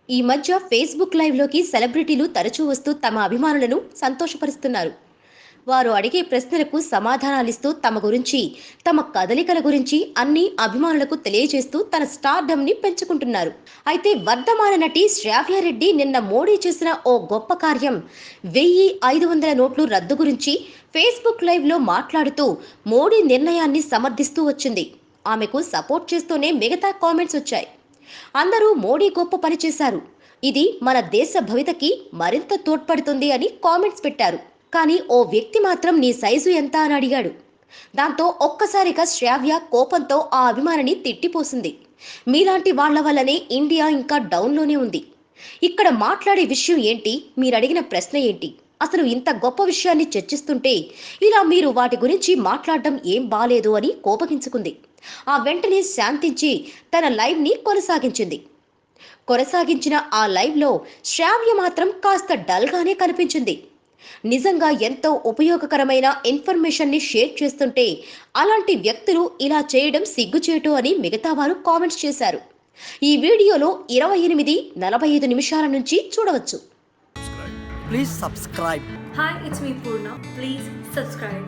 ఈ మధ్య ఫేస్బుక్ లైవ్లోకి సెలబ్రిటీలు తరచూ వస్తూ తమ అభిమానులను సంతోషపరుస్తున్నారు. వారు అడిగే ప్రశ్నలకు సమాధానాలిస్తూ తమ గురించి, తమ కదలికల గురించి అన్ని అభిమానులకు తెలియజేస్తూ తన స్టార్డమ్ని పెంచుకుంటున్నారు. అయితే వర్ధమాన నటి శ్రావ్యారెడ్డి నిన్న మోడీ చేసిన ఓ గొప్ప కార్యం 1500 నోట్లు రద్దు గురించి ఫేస్బుక్ లైవ్లో మాట్లాడుతూ మోడీ నిర్ణయాన్ని సమర్థిస్తూ వచ్చింది. ఆమెకు సపోర్ట్ చేస్తూనే మిగతా కామెంట్స్ వచ్చాయి. అందరూ మోడీ గొప్ప పని చేశారు, ఇది మన దేశ భవితకి మరింత తోడ్పడుతుంది అని కామెంట్స్ పెట్టారు. కానీ ఓ వ్యక్తి మాత్రం నీ సైజు ఎంత అని అడిగాడు. దాంతో ఒక్కసారిగా శ్రావ్య కోపంతో ఆ అభిమానిని తిట్టిపోసింది. మీలాంటి వాళ్ల వల్లనే ఇండియా ఇంకా డౌన్లోనే ఉంది. ఇక్కడ మాట్లాడే విషయం ఏంటి, మీరడిగిన ప్రశ్న ఏంటి, అసలు ఇంత గొప్ప విషయాన్ని చర్చిస్తుంటే ఇలా మీరు వాటి గురించి మాట్లాడడం ఏం బాలేదు అని కోపగించుకుంది. ఆ వెంటనే శాంతించి తన లైవ్ని కొనసాగించిన ఆ లైవ్లో శ్రావ్య మాత్రం కాస్త డల్గానే కనిపించింది. నిజంగా ఎంతో ఉపయోగకరమైన ఇన్ఫర్మేషన్ని షేర్ చేస్తుంటే అలాంటి వ్యక్తులు ఇలా చేయడం సిగ్గుచేటు అని మిగతా వారు కామెంట్స్ చేశారు. ఈ వీడియోలో 28-45 నిమిషాల నుంచి చూడవచ్చు. Please subscribe. Hi, it's me Purna. Please subscribe.